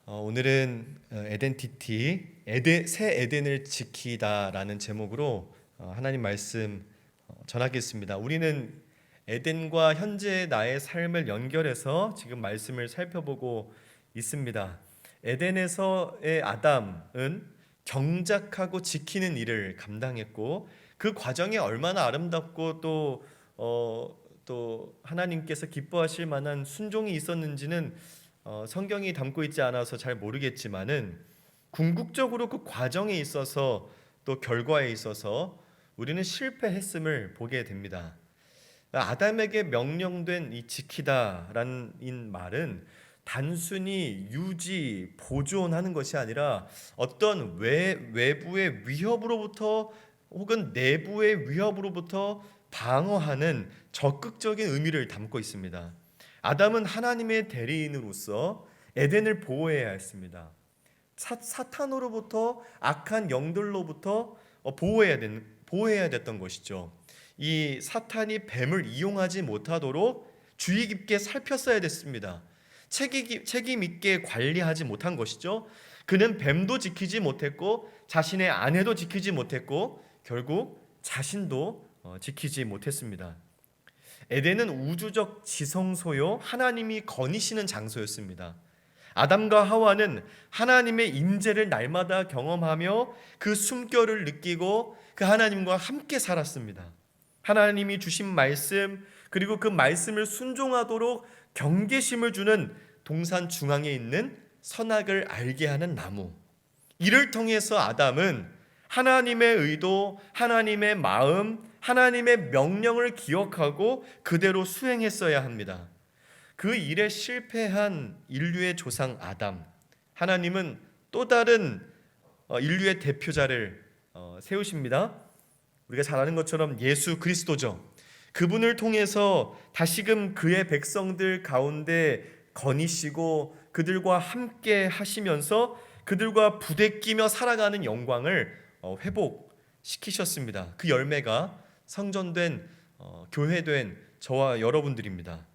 오늘은 새 에덴을 지키다라는 제목으로 하나님 말씀 전하겠습니다. 우리는 에덴과 현재의 나의 삶을 연결해서 지금 말씀을 살펴보고 있습니다. 에덴에서의 아담은 경작하고 지키는 일을 감당했고 그 과정이 얼마나 아름답고 또 하나님께서 기뻐하실 만한 순종이 있었는지는 성경이 담고 있지 않아서 잘 모르겠지만은 궁극적으로 그 과정에 있어서 또 결과에 있어서 우리는 실패했음을 보게 됩니다. 아담에게 명령된 이 지키다라는 말은 단순히 유지, 보존하는 것이 아니라 어떤 외부의 위협으로부터 혹은 내부의 위협으로부터 방어하는 적극적인 의미를 담고 있습니다. 아담은 하나님의 대리인으로서 에덴을 보호해야 했습니다. 사탄으로부터 악한 영들로부터 보호해야 됐던 것이죠. 이 사탄이 뱀을 이용하지 못하도록 주의 깊게 살폈어야 됐습니다. 책임 있게 관리하지 못한 것이죠. 그는 뱀도 지키지 못했고 자신의 아내도 지키지 못했고 결국 자신도 지키지 못했습니다. 에덴은 우주적 지성소요 하나님이 거니시는 장소였습니다. 아담과 하와는 하나님의 임재를 날마다 경험하며 그 숨결을 느끼고 그 하나님과 함께 살았습니다. 하나님이 주신 말씀 그리고 그 말씀을 순종하도록 경계심을 주는 동산 중앙에 있는 선악을 알게 하는 나무, 이를 통해서 아담은 하나님의 의도, 하나님의 마음, 하나님의 명령을 기억하고 그대로 수행했어야 합니다. 그 일에 실패한 인류의 조상 아담, 하나님은 또 다른 인류의 대표자를 세우십니다. 우리가 잘 아는 것처럼 예수 그리스도죠. 그분을 통해서 다시금 그의 백성들 가운데 거니시고 그들과 함께 하시면서 그들과 부대끼며 살아가는 영광을 회복시키셨습니다. 그 열매가 성전된 교회된 저와 여러분들입니다.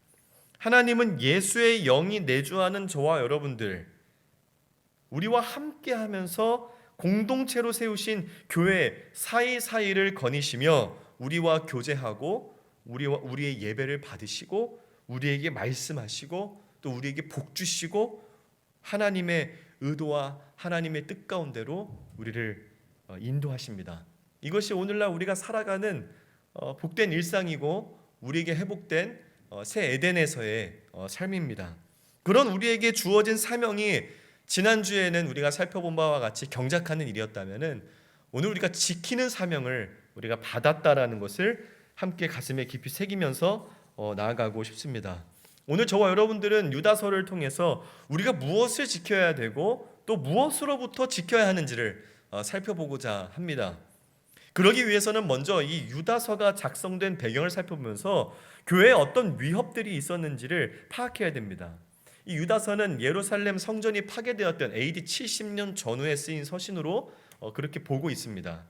하나님은 예수의 영이 내주하는 저와 여러분들, 우리와 함께 하면서 공동체로 세우신 교회 사이사이를 거니시며 우리와 교제하고 우리의 예배를 받으시고 우리에게 말씀하시고 또 우리에게 복 주시고 하나님의 의도와 하나님의 뜻 가운데로 우리를 인도하십니다. 이것이 오늘날 우리가 살아가는 복된 일상이고 우리에게 회복된 새 에덴에서의 삶입니다. 그런 우리에게 주어진 사명이 지난주에는 우리가 살펴본 바와 같이 경작하는 일이었다면은 오늘 우리가 지키는 사명을 우리가 받았다라는 것을 함께 가슴에 깊이 새기면서 나아가고 싶습니다. 오늘 저와 여러분들은 유다서를 통해서 우리가 무엇을 지켜야 되고 또 무엇으로부터 지켜야 하는지를 살펴보고자 합니다. 그러기 위해서는 먼저 이 유다서가 작성된 배경을 살펴보면서 교회에 어떤 위협들이 있었는지를 파악해야 됩니다. 이 유다서는 예루살렘 성전이 파괴되었던 AD 70년 전후에 쓰인 서신으로 그렇게 보고 있습니다.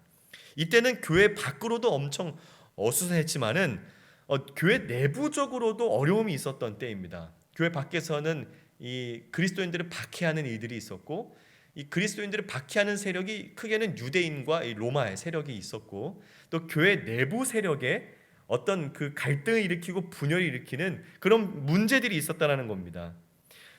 이때는 교회 밖으로도 엄청 어수선했지만은 교회 내부적으로도 어려움이 있었던 때입니다. 교회 밖에서는 이 그리스도인들을 박해하는 일들이 있었고 이 그리스도인들을 박해하는 세력이 크게는 유대인과 이 로마의 세력이 있었고 또 교회 내부 세력에 어떤 그 갈등을 일으키고 분열을 일으키는 그런 문제들이 있었다는 겁니다.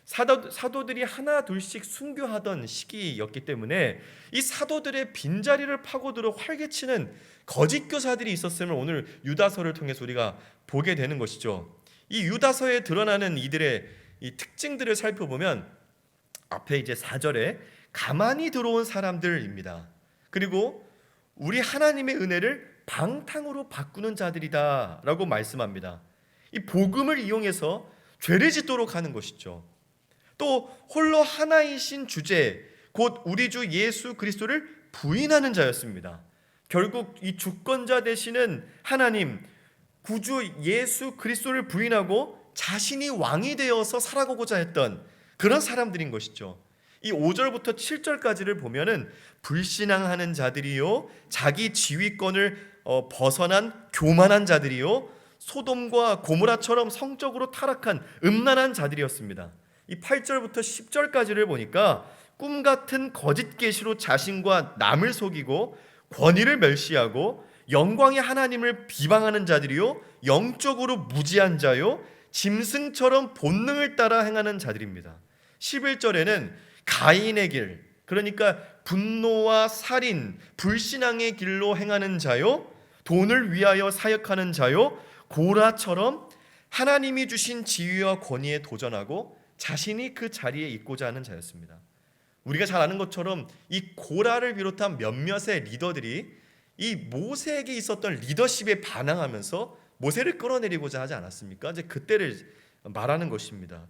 사도들이 하나 둘씩 순교하던 시기였기 때문에 이 사도들의 빈자리를 파고들어 활개치는 거짓 교사들이 있었음을 오늘 유다서를 통해서 우리가 보게 되는 것이죠. 이 유다서에 드러나는 이들의 이 특징들을 살펴보면 앞에 이제 4절에 가만히 들어온 사람들입니다. 그리고 우리 하나님의 은혜를 방탕으로 바꾸는 자들이다 라고 말씀합니다. 이 복음을 이용해서 죄를 짓도록 하는 것이죠. 또 홀로 하나이신 주제 곧 우리 주 예수 그리스도를 부인하는 자였습니다. 결국 이 주권자 되시는 하나님 구주 예수 그리스도를 부인하고 자신이 왕이 되어서 살아가고자 했던 그런 사람들인 것이죠. 이 5절부터 7절까지를 보면은 불신앙하는 자들이요 자기 지위권을 벗어난 교만한 자들이요 소돔과 고모라처럼 성적으로 타락한 음란한 자들이었습니다. 이 8절부터 10절까지를 보니까 꿈 같은 거짓 계시로 자신과 남을 속이고 권위를 멸시하고 영광의 하나님을 비방하는 자들이요 영적으로 무지한 자요 짐승처럼 본능을 따라 행하는 자들입니다. 11절에는 가인의 길, 그러니까 분노와 살인, 불신앙의 길로 행하는 자요 돈을 위하여 사역하는 자요 고라처럼 하나님이 주신 지위와 권위에 도전하고 자신이 그 자리에 있고자 하는 자였습니다. 우리가 잘 아는 것처럼 이 고라를 비롯한 몇몇의 리더들이 이 모세에게 있었던 리더십에 반항하면서 모세를 끌어내리고자 하지 않았습니까? 이제 그때를 말하는 것입니다.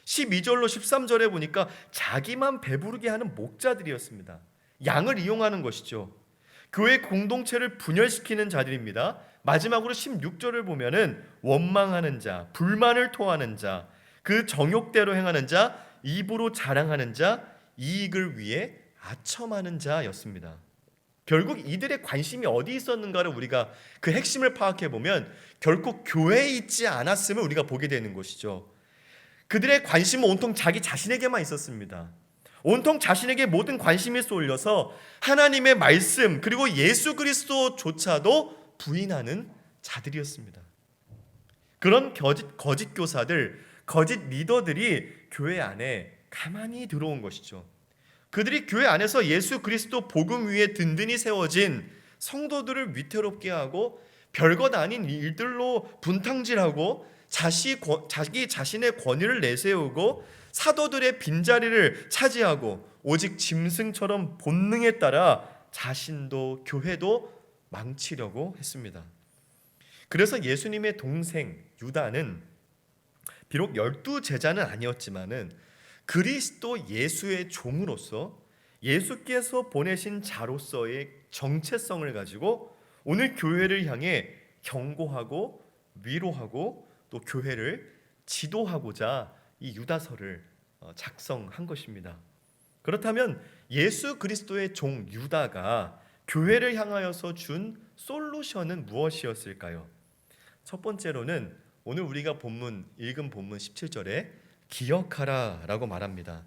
12절로 13절에 보니까 자기만 배부르게 하는 목자들이었습니다. 양을 이용하는 것이죠. 교회 공동체를 분열시키는 자들입니다. 마지막으로 16절을 보면은 원망하는 자, 불만을 토하는 자, 그 정욕대로 행하는 자, 입으로 자랑하는 자, 이익을 위해 아첨하는 자였습니다. 결국 이들의 관심이 어디 있었는가를 우리가 그 핵심을 파악해 보면 결코 교회에 있지 않았음을 우리가 보게 되는 것이죠. 그들의 관심은 온통 자기 자신에게만 있었습니다. 온통 자신에게 모든 관심이 쏠려서 하나님의 말씀 그리고 예수 그리스도조차도 부인하는 자들이었습니다. 그런 거짓 교사들, 거짓 리더들이 교회 안에 가만히 들어온 것이죠. 그들이 교회 안에서 예수 그리스도 복음 위에 든든히 세워진 성도들을 위태롭게 하고 별것 아닌 일들로 분탕질하고 자기 자신의 권위를 내세우고 사도들의 빈자리를 차지하고 오직 짐승처럼 본능에 따라 자신도 교회도 망치려고 했습니다. 그래서 예수님의 동생 유다는 비록 12제자는 아니었지만은 그리스도 예수의 종으로서 예수께서 보내신 자로서의 정체성을 가지고 오늘 교회를 향해 경고하고 위로하고 또 교회를 지도하고자 이 유다서를 작성한 것입니다. 그렇다면 예수 그리스도의 종 유다가 교회를 향하여서 준 솔루션은 무엇이었을까요? 첫 번째로는 오늘 우리가 읽은 본문 17절에 기억하라 라고 말합니다.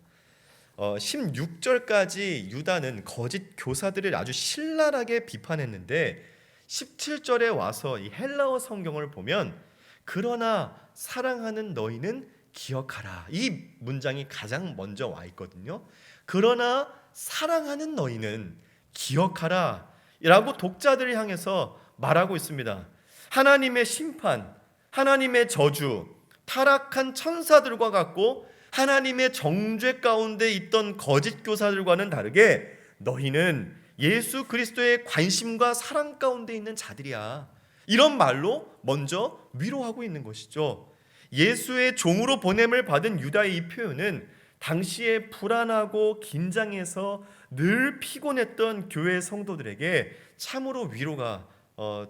16절까지 유다는 거짓 교사들을 아주 신랄하게 비판했는데 17절에 와서 이 헬라어 성경을 보면 그러나 사랑하는 너희는 기억하라, 이 문장이 가장 먼저 와 있거든요. 그러나 사랑하는 너희는 기억하라 라고 독자들을 향해서 말하고 있습니다. 하나님의 심판, 하나님의 저주, 타락한 천사들과 같고 하나님의 정죄 가운데 있던 거짓 교사들과는 다르게 너희는 예수 그리스도의 관심과 사랑 가운데 있는 자들이야. 이런 말로 먼저 위로하고 있는 것이죠. 예수의 종으로 보냄을 받은 유다의 이 표현은 당시에 불안하고 긴장해서 늘 피곤했던 교회 성도들에게 참으로 위로가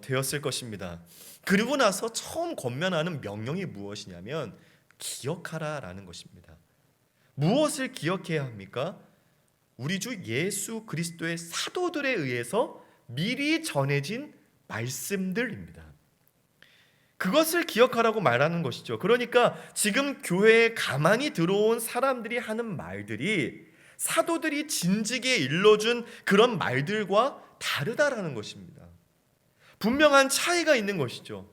되었을 것입니다. 그리고 나서 처음 권면하는 명령이 무엇이냐면 기억하라 라는 것입니다. 무엇을 기억해야 합니까? 우리 주 예수 그리스도의 사도들에 의해서 미리 전해진 말씀들입니다. 그것을 기억하라고 말하는 것이죠. 그러니까 지금 교회에 가만히 들어온 사람들이 하는 말들이 사도들이 진즉에 일러준 그런 말들과 다르다라는 것입니다. 분명한 차이가 있는 것이죠.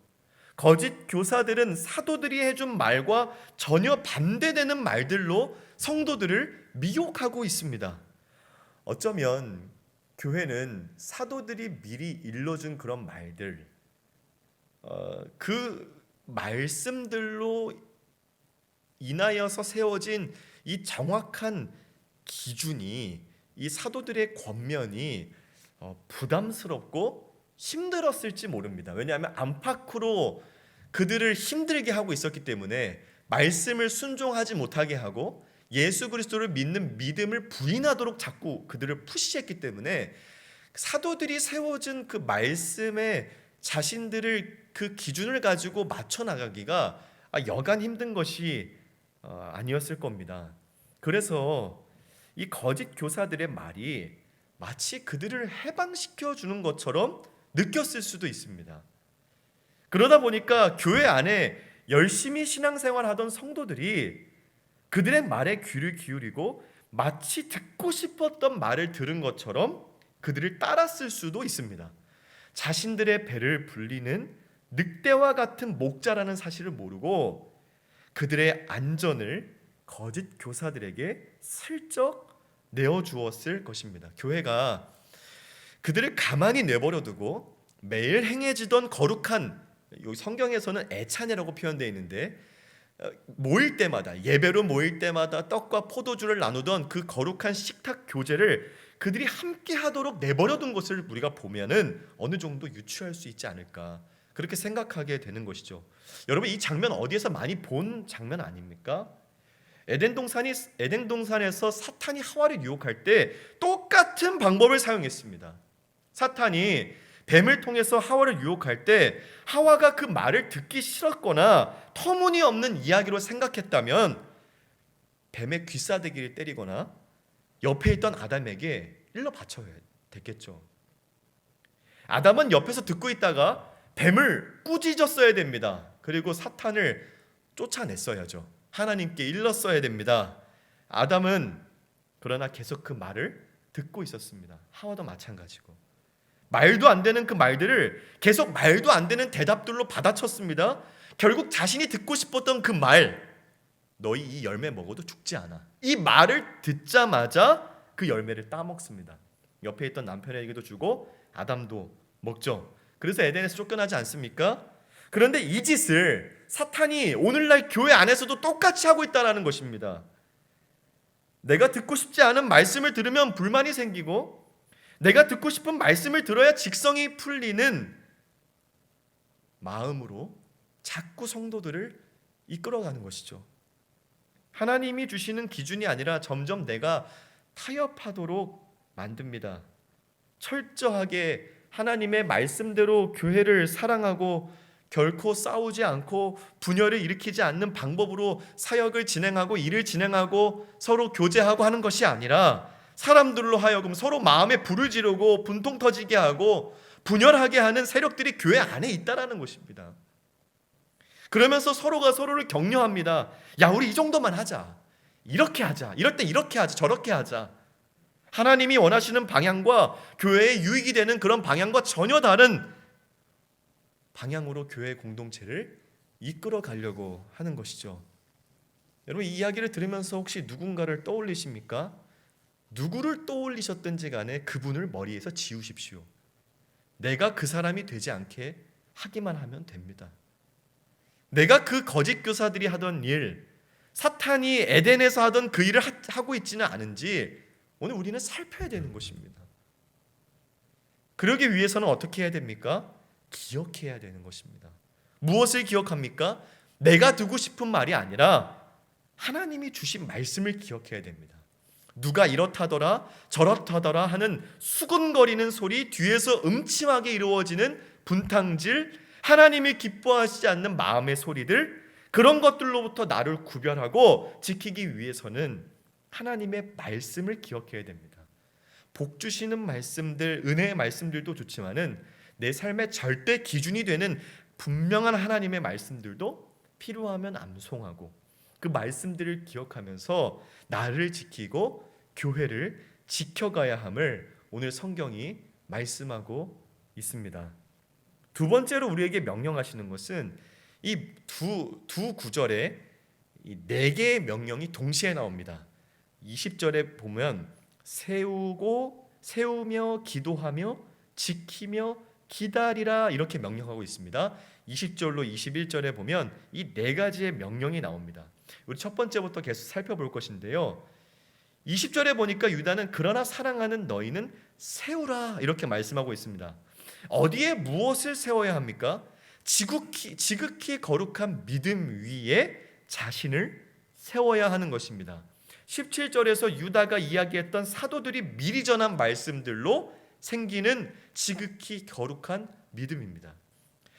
거짓 교사들은 사도들이 해준 말과 전혀 반대되는 말들로 성도들을 미혹하고 있습니다. 어쩌면 교회는 사도들이 미리 일러준 그런 말들, 그 말씀들로 인하여서 세워진 이 정확한 기준이, 이 사도들의 권면이 부담스럽고 힘들었을지 모릅니다. 왜냐하면 안팎으로 그들을 힘들게 하고 있었기 때문에 말씀을 순종하지 못하게 하고 예수 그리스도를 믿는 믿음을 부인하도록 자꾸 그들을 푸시했기 때문에 사도들이 세워준 그 말씀에 자신들을 그 기준을 가지고 맞춰 나가기가 여간 힘든 것이 아니었을 겁니다. 그래서 이 거짓 교사들의 말이 마치 그들을 해방시켜 주는 것처럼 느꼈을 수도 있습니다. 그러다 보니까 교회 안에 열심히 신앙생활하던 성도들이 그들의 말에 귀를 기울이고 마치 듣고 싶었던 말을 들은 것처럼 그들을 따랐을 수도 있습니다. 자신들의 배를 불리는 늑대와 같은 목자라는 사실을 모르고 그들의 안전을 거짓 교사들에게 슬쩍 내어주었을 것입니다. 교회가 그들을 가만히 내버려 두고 매일 행해지던 거룩한, 여기 성경에서는 애찬이라고 표현되어 있는데, 모일 때마다, 예배로 모일 때마다 떡과 포도주를 나누던 그 거룩한 식탁 교제를 그들이 함께 하도록 내버려 둔 것을 우리가 보면은 어느 정도 유추할 수 있지 않을까, 그렇게 생각하게 되는 것이죠. 여러분, 이 장면 어디에서 많이 본 장면 아닙니까? 에덴 동산에서 사탄이 하와를 유혹할 때 똑같은 방법을 사용했습니다. 사탄이 뱀을 통해서 하와를 유혹할 때 하와가 그 말을 듣기 싫었거나 터무니없는 이야기로 생각했다면 뱀의 귀싸대기를 때리거나 옆에 있던 아담에게 일러 바쳐야 됐겠죠. 아담은 옆에서 듣고 있다가 뱀을 꾸짖었어야 됩니다. 그리고 사탄을 쫓아냈어야죠. 하나님께 일렀어야 됩니다. 아담은 그러나 계속 그 말을 듣고 있었습니다. 하와도 마찬가지고 말도 안 되는 그 말들을 계속 말도 안 되는 대답들로 받아쳤습니다. 결국 자신이 듣고 싶었던 그 말, 너희 이 열매 먹어도 죽지 않아, 이 말을 듣자마자 그 열매를 따먹습니다. 옆에 있던 남편에게도 주고 아담도 먹죠. 그래서 에덴에서 쫓겨나지 않습니까? 그런데 이 짓을 사탄이 오늘날 교회 안에서도 똑같이 하고 있다는 것입니다. 내가 듣고 싶지 않은 말씀을 들으면 불만이 생기고, 내가 듣고 싶은 말씀을 들어야 직성이 풀리는 마음으로 자꾸 성도들을 이끌어가는 것이죠. 하나님이 주시는 기준이 아니라 점점 내가 타협하도록 만듭니다. 철저하게 하나님의 말씀대로 교회를 사랑하고 결코 싸우지 않고 분열을 일으키지 않는 방법으로 사역을 진행하고 일을 진행하고 서로 교제하고 하는 것이 아니라 사람들로 하여금 서로 마음에 불을 지르고 분통 터지게 하고 분열하게 하는 세력들이 교회 안에 있다라는 것입니다. 그러면서 서로가 서로를 격려합니다. 야, 우리 이 정도만 하자, 이렇게 하자, 이럴 때 이렇게 하자, 저렇게 하자. 하나님이 원하시는 방향과 교회에 유익이 되는 그런 방향과 전혀 다른 방향으로 교회 공동체를 이끌어 가려고 하는 것이죠. 여러분, 이 이야기를 들으면서 혹시 누군가를 떠올리십니까? 누구를 떠올리셨든지 간에 그분을 머리에서 지우십시오. 내가 그 사람이 되지 않게 하기만 하면 됩니다. 내가 그 거짓 교사들이 하던 일, 사탄이 에덴에서 하던 그 일을 하고 있지는 않은지 오늘 우리는 살펴야 되는 것입니다. 그러기 위해서는 어떻게 해야 됩니까? 기억해야 되는 것입니다. 무엇을 기억합니까? 내가 듣고 싶은 말이 아니라 하나님이 주신 말씀을 기억해야 됩니다. 누가 이렇다더라 저렇다더라 하는 수근거리는 소리, 뒤에서 음침하게 이루어지는 분탕질, 하나님이 기뻐하시지 않는 마음의 소리들, 그런 것들로부터 나를 구별하고 지키기 위해서는 하나님의 말씀을 기억해야 됩니다. 복 주시는 말씀들, 은혜의 말씀들도 좋지만은 내 삶의 절대 기준이 되는 분명한 하나님의 말씀들도 필요하면 암송하고 그 말씀들을 기억하면서 나를 지키고 교회를 지켜가야 함을 오늘 성경이 말씀하고 있습니다. 두 번째로 우리에게 명령하시는 것은 이 두 구절에 이 네 개의 명령이 동시에 나옵니다. 20절에 보면 세우며 기도하며 지키며 기다리라, 이렇게 명령하고 있습니다. 20절로 21절에 보면 이 네 가지의 명령이 나옵니다. 우리 첫 번째부터 계속 살펴볼 것인데요. 20절에 보니까 유다는 그러나 사랑하는 너희는 세우라, 이렇게 말씀하고 있습니다. 어디에 무엇을 세워야 합니까? 지극히 거룩한 믿음 위에 자신을 세워야 하는 것입니다. 17절에서 유다가 이야기했던 사도들이 미리 전한 말씀들로 생기는 지극히 거룩한 믿음입니다.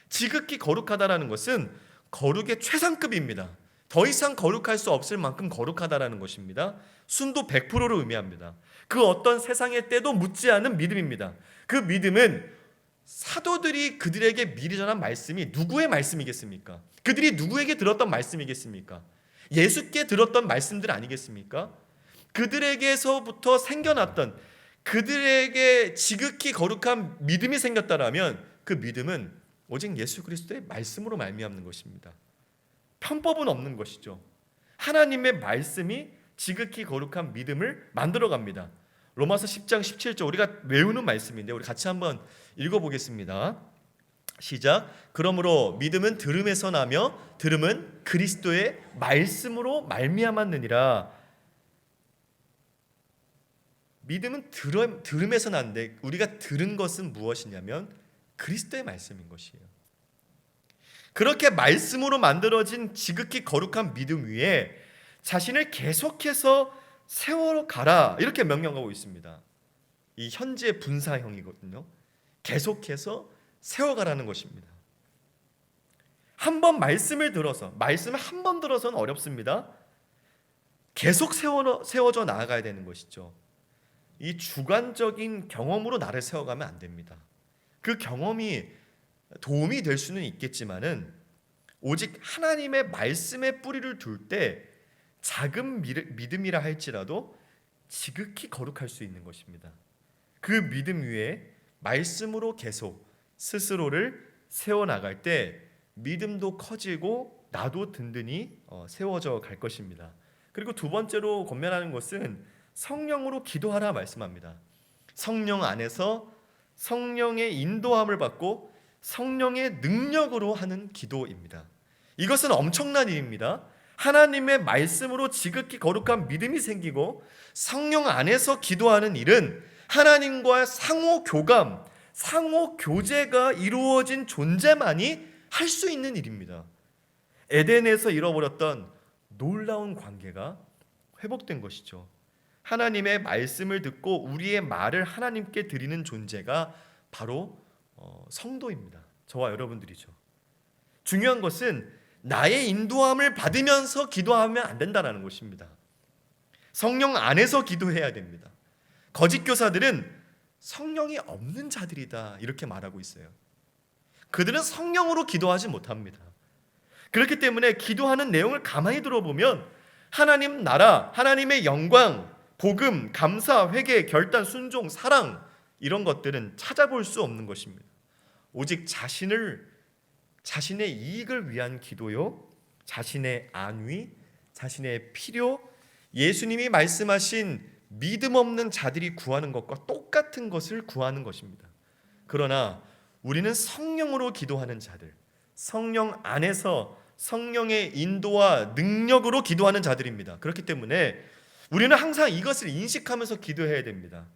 지극히 거룩하다라는 것은 거룩의 최상급입니다. 더 이상 거룩할 수 없을 만큼 거룩하다라는 것입니다. 순도 100%를 의미합니다. 그 어떤 세상의 때도 묻지 않은 믿음입니다. 그 믿음은 사도들이 그들에게 미리 전한 말씀이 누구의 말씀이겠습니까? 그들이 누구에게 들었던 말씀이겠습니까? 예수께 들었던 말씀들 아니겠습니까? 그들에게서부터 생겨났던, 그들에게 지극히 거룩한 믿음이 생겼다라면 그 믿음은 오직 예수 그리스도의 말씀으로 말미암는 것입니다. 편법은 없는 것이죠. 하나님의 말씀이 지극히 거룩한 믿음을 만들어갑니다. 로마서 10장 17절 우리가 외우는 말씀인데 우리 같이 한번 읽어보겠습니다. 시작. 그러므로 믿음은 들음에서 나며 들음은 그리스도의 말씀으로 말미암았느니라. 믿음은 들음에서 나는데 우리가 들은 것은 무엇이냐면 그리스도의 말씀인 것이에요. 그렇게 말씀으로 만들어진 지극히 거룩한 믿음 위에 자신을 계속해서 세워가라 이렇게 명령하고 있습니다. 이 현재 분사형이거든요. 계속해서 세워가라는 것입니다. 한 번 말씀을 들어서, 말씀을 한 번 들어서는 어렵습니다. 계속 세워져 나아가야 되는 것이죠. 이 주관적인 경험으로 나를 세워가면 안 됩니다. 그 경험이 도움이 될 수는 있겠지만은 오직 하나님의 말씀에 뿌리를 둘 때 작은 믿음이라 할지라도 지극히 거룩할 수 있는 것입니다. 그 믿음 위에 말씀으로 계속 스스로를 세워나갈 때 믿음도 커지고 나도 든든히 세워져 갈 것입니다. 그리고 두 번째로 권면하는 것은 성령으로 기도하라 말씀합니다. 성령 안에서 성령의 인도함을 받고 성령의 능력으로 하는 기도입니다. 이것은 엄청난 일입니다. 하나님의 말씀으로 지극히 거룩한 믿음이 생기고 성령 안에서 기도하는 일은 하나님과 상호 교감, 상호 교제가 이루어진 존재만이 할 수 있는 일입니다. 에덴에서 잃어버렸던 놀라운 관계가 회복된 것이죠. 하나님의 말씀을 듣고 우리의 말을 하나님께 드리는 존재가 바로 성도입니다. 저와 여러분들이죠. 중요한 것은 나의 인도함을 받으면서 기도하면 안 된다는 것입니다. 성령 안에서 기도해야 됩니다. 거짓 교사들은 성령이 없는 자들이다 이렇게 말하고 있어요. 그들은 성령으로 기도하지 못합니다. 그렇기 때문에 기도하는 내용을 가만히 들어보면 하나님 나라, 하나님의 영광, 복음, 감사, 회개, 결단, 순종, 사랑 이런 것들은 찾아볼 수 없는 것입니다. 오직 자신의 이익을 위한 기도요, 자신의 안위, 자신의 필요, 예수님이 말씀하신 믿음 없는 자들이 구하는 것과 똑같은 것을 구하는 것입니다. 그러나 우리는 성령으로 기도하는 자들, 성령 안에서 성령의 인도와 능력으로 기도하는 자들입니다. 그렇기 때문에 우리는 항상 이것을 인식하면서 기도해야 됩니다.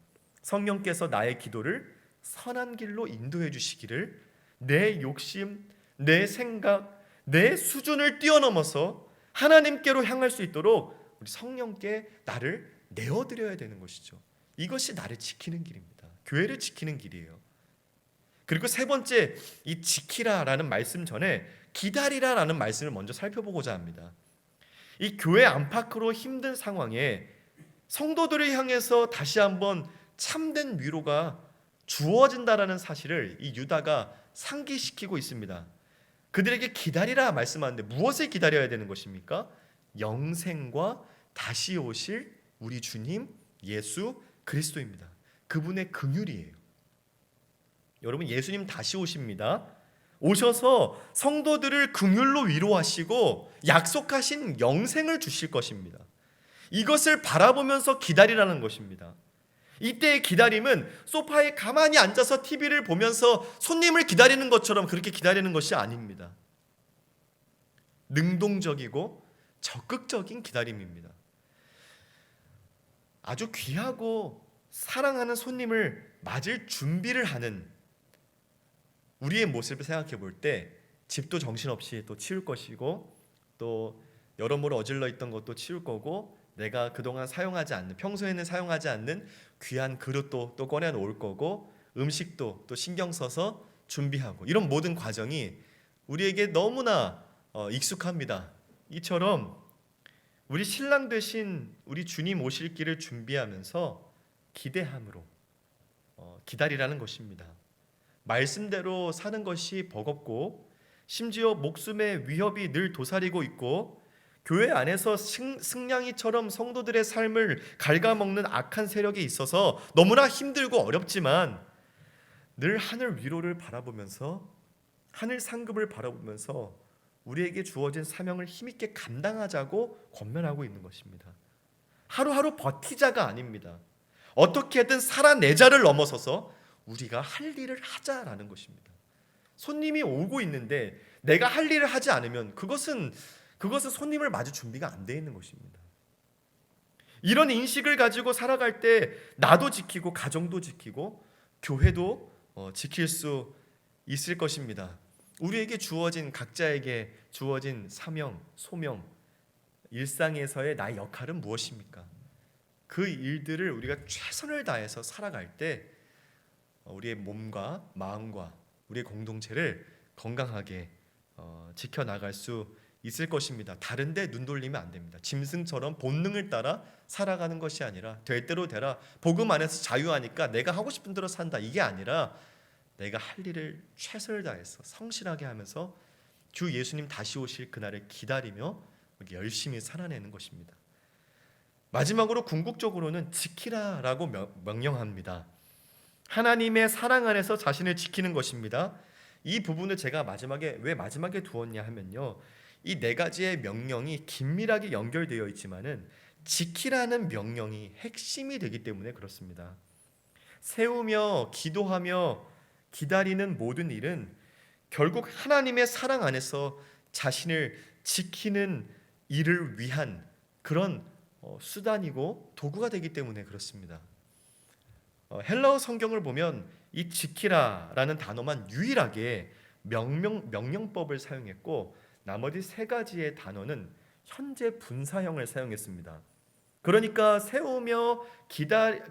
성령께서 나의 기도를 선한 길로 인도해 주시기를, 내 욕심, 내 생각, 내 수준을 뛰어넘어서 하나님께로 향할 수 있도록 우리 성령께 나를 내어드려야 되는 것이죠. 이것이 나를 지키는 길입니다. 교회를 지키는 길이에요. 그리고 세 번째, 이 지키라라는 말씀 전에 기다리라라는 말씀을 먼저 살펴보고자 합니다. 이 교회 안팎으로 힘든 상황에 성도들을 향해서 다시 한번 참된 위로가 주어진다라는 사실을 이 유다가 상기시키고 있습니다. 그들에게 기다리라 말씀하는데 무엇을 기다려야 되는 것입니까? 영생과 다시 오실 우리 주님 예수 그리스도입니다. 그분의 긍휼이에요. 여러분, 예수님 다시 오십니다. 오셔서 성도들을 긍휼로 위로하시고 약속하신 영생을 주실 것입니다. 이것을 바라보면서 기다리라는 것입니다. 이때의 기다림은 소파에 가만히 앉아서 TV를 보면서 손님을 기다리는 것처럼 그렇게 기다리는 것이 아닙니다. 능동적이고 적극적인 기다림입니다. 아주 귀하고 사랑하는 손님을 맞을 준비를 하는 우리의 모습을 생각해 볼 때 집도 정신없이 또 치울 것이고 또 여러모로 어질러 있던 것도 치울 거고 내가 그동안 사용하지 않는, 평소에는 사용하지 않는 귀한 그릇도 또 꺼내 놓을 거고 음식도 또 신경 써서 준비하고, 이런 모든 과정이 우리에게 너무나 익숙합니다. 이처럼 우리 신랑 되신 우리 주님 오실 길을 준비하면서 기대함으로 기다리라는 것입니다. 말씀대로 사는 것이 버겁고 심지어 목숨의 위협이 늘 도사리고 있고 교회 안에서 승냥이처럼 성도들의 삶을 갉아먹는 악한 세력이 있어서 너무나 힘들고 어렵지만 늘 하늘 위로를 바라보면서 하늘 상급을 바라보면서 우리에게 주어진 사명을 힘있게 감당하자고 권면하고 있는 것입니다. 하루하루 버티자가 아닙니다. 어떻게든 살아내자를 넘어서서 우리가 할 일을 하자라는 것입니다. 손님이 오고 있는데 내가 할 일을 하지 않으면 그것은 손님을 맞을 준비가 안 돼 있는 것입니다. 이런 인식을 가지고 살아갈 때 나도 지키고 가정도 지키고 교회도 지킬 수 있을 것입니다. 우리에게 주어진 각자에게 주어진 사명, 소명, 일상에서의 나의 역할은 무엇입니까? 그 일들을 우리가 최선을 다해서 살아갈 때 우리의 몸과 마음과 우리의 공동체를 건강하게 지켜나갈 수 있을 것입니다. 다른데 눈 돌리면 안 됩니다. 짐승처럼 본능을 따라 살아가는 것이 아니라 될 대로 되라. 복음 안에서 자유하니까 내가 하고 싶은 대로 산다. 이게 아니라 내가 할 일을 최선을 다해서 성실하게 하면서 주 예수님 다시 오실 그날을 기다리며 열심히 살아내는 것입니다. 마지막으로 궁극적으로는 지키라라고 명령합니다. 하나님의 사랑 안에서 자신을 지키는 것입니다. 이 부분을 제가 왜 마지막에 두었냐 하면요, 이 네 가지의 명령이 긴밀하게 연결되어 있지만은 지키라는 명령이 핵심이 되기 때문에 그렇습니다. 세우며 기도하며 기다리는 모든 일은 결국 하나님의 사랑 안에서 자신을 지키는 일을 위한 그런 수단이고 도구가 되기 때문에 그렇습니다. 헬라어 성경을 보면 이 지키라라는 단어만 유일하게 명령법을 사용했고 나머지 세 가지의 단어는 현재 분사형을 사용했습니다. 그러니까 세우며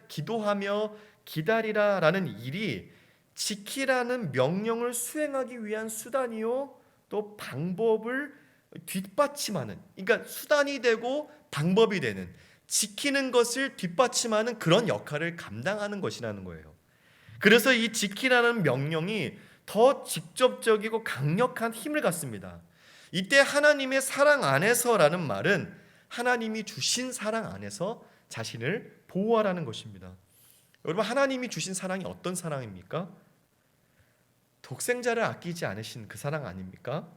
기도하며 기다리라라는 일이 지키라는 명령을 수행하기 위한 수단이요 또 방법을 뒷받침하는, 그러니까 수단이 되고 방법이 되는, 지키는 것을 뒷받침하는 그런 역할을 감당하는 것이라는 거예요. 그래서 이 지키라는 명령이 더 직접적이고 강력한 힘을 갖습니다. 이때 하나님의 사랑 안에서라는 말은 하나님이 주신 사랑 안에서 자신을 보호하라는 것입니다. 여러분, 하나님이 주신 사랑이 어떤 사랑입니까? 독생자를 아끼지 않으신 그 사랑 아닙니까?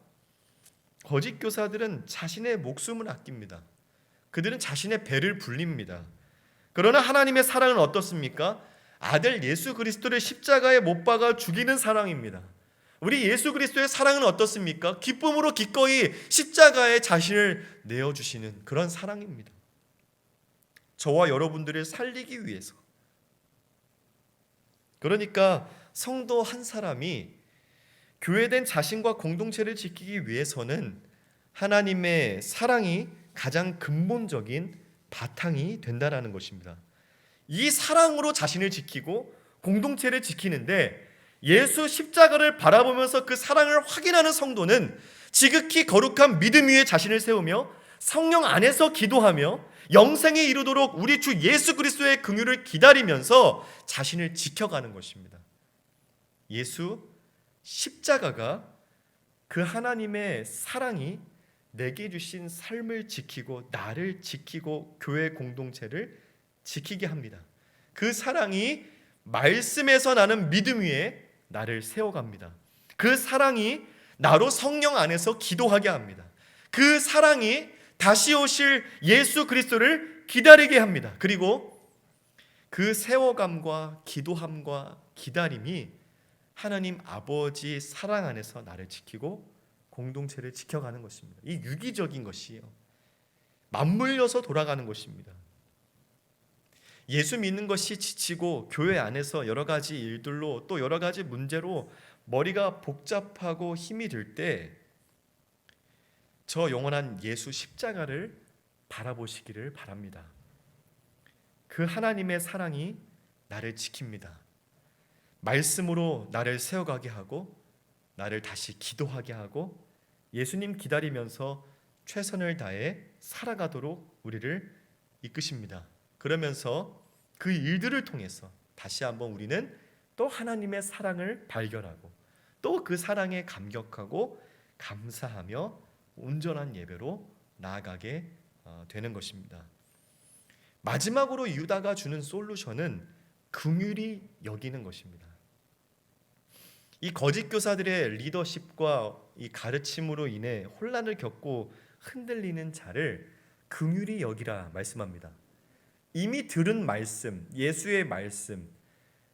거짓 교사들은 자신의 목숨을 아낍니다. 그들은 자신의 배를 불립니다. 그러나 하나님의 사랑은 어떻습니까? 아들 예수 그리스도를 십자가에 못 박아 죽이는 사랑입니다. 우리 예수 그리스도의 사랑은 어떻습니까? 기쁨으로 기꺼이 십자가에 자신을 내어주시는 그런 사랑입니다. 저와 여러분들을 살리기 위해서. 그러니까 성도 한 사람이 교회된 자신과 공동체를 지키기 위해서는 하나님의 사랑이 가장 근본적인 바탕이 된다라는 것입니다. 이 사랑으로 자신을 지키고 공동체를 지키는데 예수 십자가를 바라보면서 그 사랑을 확인하는 성도는 지극히 거룩한 믿음 위에 자신을 세우며 성령 안에서 기도하며 영생에 이르도록 우리 주 예수 그리스도의 긍휼을 기다리면서 자신을 지켜가는 것입니다. 예수 십자가가 그 하나님의 사랑이 내게 주신 삶을 지키고 나를 지키고 교회 공동체를 지키게 합니다. 그 사랑이 말씀에서 나는 믿음 위에 나를 세워갑니다. 그 사랑이 나로 성령 안에서 기도하게 합니다. 그 사랑이 다시 오실 예수 그리스도를 기다리게 합니다. 그리고 그 세워감과 기도함과 기다림이 하나님 아버지 사랑 안에서 나를 지키고 공동체를 지켜가는 것입니다. 이 유기적인 것이에요. 맞물려서 돌아가는 것입니다. 예수 믿는 것이 지치고 교회 안에서 여러 가지 일들로 또 여러 가지 문제로 머리가 복잡하고 힘이 들 때 저 영원한 예수 십자가를 바라보시기를 바랍니다. 그 하나님의 사랑이 나를 지킵니다. 말씀으로 나를 세워가게 하고 나를 다시 기도하게 하고 예수님 기다리면서 최선을 다해 살아가도록 우리를 이끄십니다. 그러면서 그 일들을 통해서 다시 한번 우리는 또 하나님의 사랑을 발견하고 또 그 사랑에 감격하고 감사하며 온전한 예배로 나아가게 되는 것입니다. 마지막으로 유다가 주는 솔루션은 긍휼히 여기는 것입니다. 이 거짓 교사들의 리더십과 이 가르침으로 인해 혼란을 겪고 흔들리는 자를 긍휼히 여기라 말씀합니다. 이미 들은 말씀, 예수의 말씀,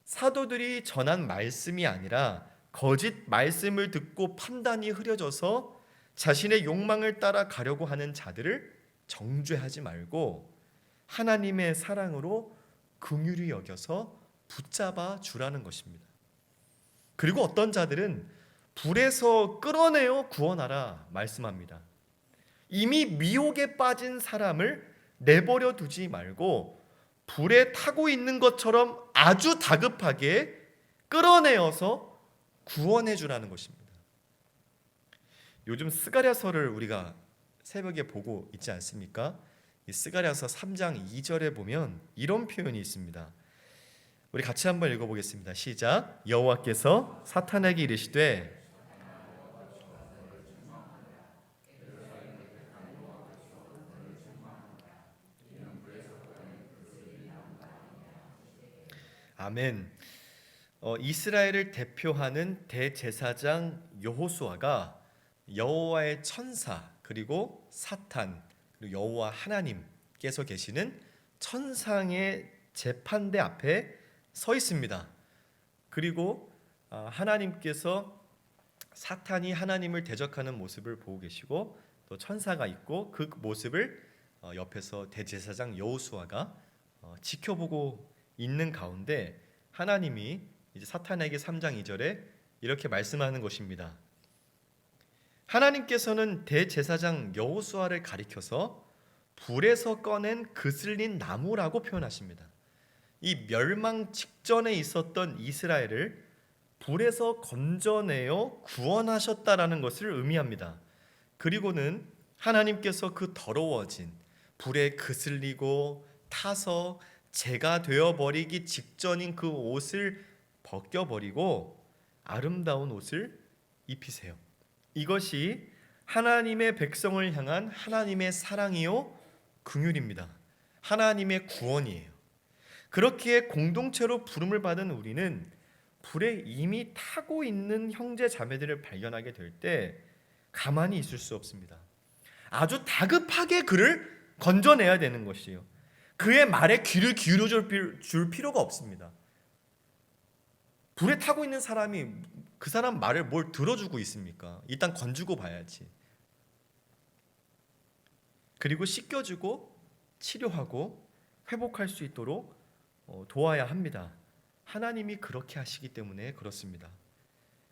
사도들이 전한 말씀이 아니라 거짓 말씀을 듣고 판단이 흐려져서 자신의 욕망을 따라 가려고 하는 자들을 정죄하지 말고 하나님의 사랑으로 긍휼히 여겨서 붙잡아 주라는 것입니다. 그리고 어떤 자들은 불에서 끌어내어 구원하라 말씀합니다. 이미 미혹에 빠진 사람을 내버려 두지 말고 불에 타고 있는 것처럼 아주 다급하게 끌어내어서 구원해 주라는 것입니다. 요즘 스가랴서를 우리가 새벽에 보고 있지 않습니까? 이 스가랴서 3장 2절에 보면 이런 표현이 있습니다. 우리 같이 한번 읽어보겠습니다. 시작. 여호와께서 사탄에게 이르시되 아멘. 이스라엘을 대표하는 대제사장 여호수아가 여호와의 천사 그리고 사탄 그리고 여호와 하나님께서 계시는 천상의 재판대 앞에 서 있습니다. 그리고 하나님께서 사탄이 하나님을 대적하는 모습을 보고 계시고 또 천사가 있고 그 모습을 옆에서 대제사장 여호수아가 지켜보고 있는 가운데 하나님이 이제 사탄에게 3장 2절에 이렇게 말씀하는 것입니다. 하나님께서는 대제사장 여호수아를 가리켜서 불에서 꺼낸 그슬린 나무라고 표현하십니다. 이 멸망 직전에 있었던 이스라엘을 불에서 건져내어 구원하셨다라는 것을 의미합니다. 그리고는 하나님께서 그 더러워진 불에 그슬리고 타서 재가 되어버리기 직전인 그 옷을 벗겨버리고 아름다운 옷을 입히세요. 이것이 하나님의 백성을 향한 하나님의 사랑이요 긍휼입니다. 하나님의 구원이에요. 그렇기에 공동체로 부름을 받은 우리는 불에 이미 타고 있는 형제 자매들을 발견하게 될 때 가만히 있을 수 없습니다. 아주 다급하게 그를 건져내야 되는 것이에요. 그의 말에 귀를 기울여 줄 필요가 없습니다. 불에 타고 있는 사람이 그 사람 말을 뭘 들어주고 있습니까? 일단 건지고 봐야지. 그리고 씻겨주고 치료하고 회복할 수 있도록 도와야 합니다. 하나님이 그렇게 하시기 때문에 그렇습니다.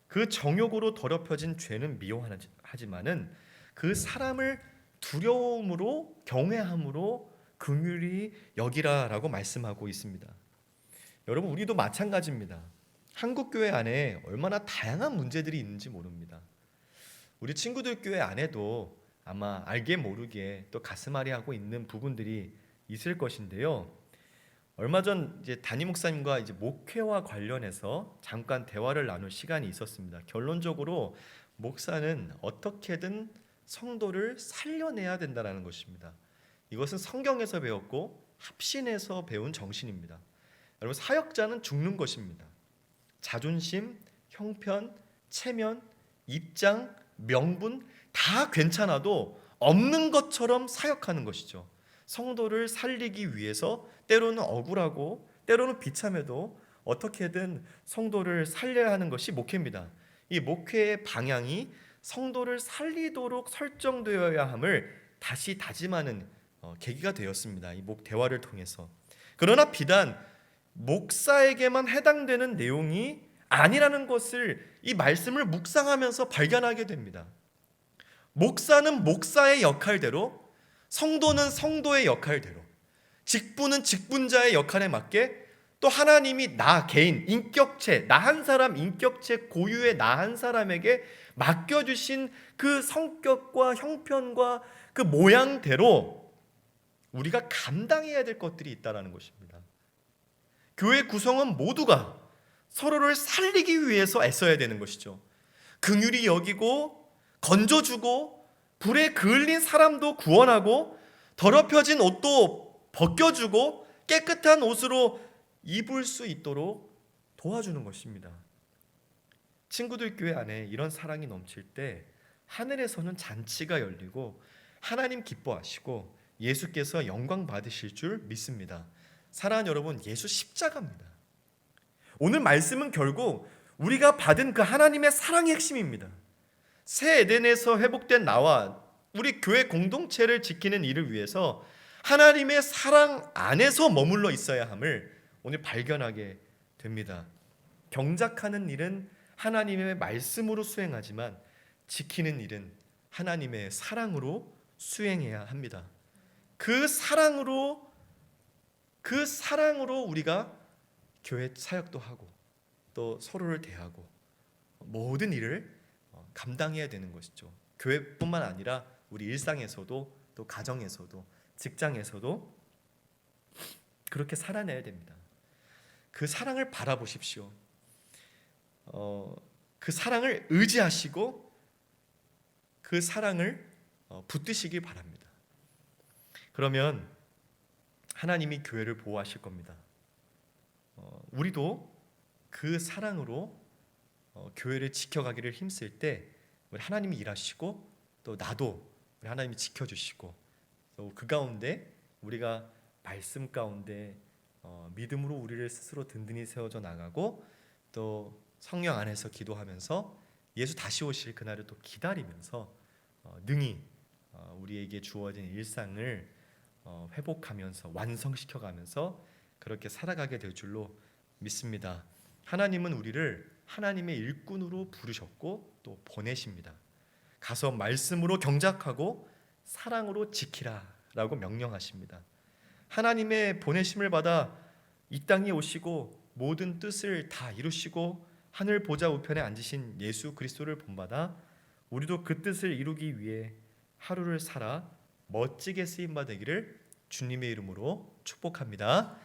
그 정욕으로 더럽혀진 죄는 미워하지만은 그 사람을 두려움으로 경외함으로 긍휼히 여기라라고 말씀하고 있습니다. 여러분, 우리도 마찬가지입니다. 한국 교회 안에 얼마나 다양한 문제들이 있는지 모릅니다. 우리 친구들 교회 안에도 아마 알게 모르게 또 가슴앓이하고 있는 부분들이 있을 것인데요. 얼마 전 이제 담임 목사님과 이제 목회와 관련해서 잠깐 대화를 나눌 시간이 있었습니다. 결론적으로 목사는 어떻게든 성도를 살려내야 된다는 것입니다. 이것은 성경에서 배웠고 합신에서 배운 정신입니다. 여러분, 사역자는 죽는 것입니다. 자존심, 형편, 체면, 입장, 명분 다 괜찮아도 없는 것처럼 사역하는 것이죠. 성도를 살리기 위해서 때로는 억울하고 때로는 비참해도 어떻게든 성도를 살려야 하는 것이 목회입니다. 이 목회의 방향이 성도를 살리도록 설정되어야 함을 다시 다짐하는 계기가 되었습니다. 이 대화를 통해서. 그러나 비단 목사에게만 해당되는 내용이 아니라는 것을 이 말씀을 묵상하면서 발견하게 됩니다. 목사는 목사의 역할대로, 성도는 성도의 역할대로, 직분은 직분자의 역할에 맞게 또 하나님이 나 개인, 인격체, 나 한 사람 인격체 고유의 나 한 사람에게 맡겨주신 그 성격과 형편과 그 모양대로 우리가 감당해야 될 것들이 있다는 것입니다. 교회 구성원 모두가 서로를 살리기 위해서 애써야 되는 것이죠. 긍휼히 여기고 건져주고 불에 그을린 사람도 구원하고 더럽혀진 옷도 벗겨주고 깨끗한 옷으로 입을 수 있도록 도와주는 것입니다. 친구들 교회 안에 이런 사랑이 넘칠 때 하늘에서는 잔치가 열리고 하나님 기뻐하시고 예수께서 영광 받으실 줄 믿습니다. 사랑하는 여러분, 예수 십자가입니다. 오늘 말씀은 결국 우리가 받은 그 하나님의 사랑의 핵심입니다. 새 에덴에서 회복된 나와 우리 교회 공동체를 지키는 일을 위해서 하나님의 사랑 안에서 머물러 있어야 함을 오늘 발견하게 됩니다. 경작하는 일은 하나님의 말씀으로 수행하지만 지키는 일은 하나님의 사랑으로 수행해야 합니다. 그 사랑으로 우리가 교회 사역도 하고 또 서로를 대하고 모든 일을 감당해야 되는 것이죠. 교회뿐만 아니라 우리 일상에서도 또 가정에서도 직장에서도 그렇게 살아내야 됩니다. 그 사랑을 바라보십시오. 그 사랑을 의지하시고 그 사랑을 붙드시길 바랍니다. 그러면 하나님이 교회를 보호하실 겁니다. 우리도 그 사랑으로 교회를 지켜가기를 힘쓸 때 우리 하나님이 일하시고 또 나도 우리 하나님이 지켜주시고 또 그 가운데 우리가 말씀 가운데 믿음으로 우리를 스스로 든든히 세워져 나가고 또 성령 안에서 기도하면서 예수 다시 오실 그날을 또 기다리면서 능히 우리에게 주어진 일상을 회복하면서 완성시켜가면서 그렇게 살아가게 될 줄로 믿습니다. 하나님은 우리를 하나님의 일꾼으로 부르셨고 또 보내십니다. 가서 말씀으로 경작하고 사랑으로 지키라 라고 명령하십니다. 하나님의 보내심을 받아 이 땅에 오시고 모든 뜻을 다 이루시고 하늘 보좌 우편에 앉으신 예수 그리스도를 본받아 우리도 그 뜻을 이루기 위해 하루를 살아 멋지게 쓰임받으기를 주님의 이름으로 축복합니다.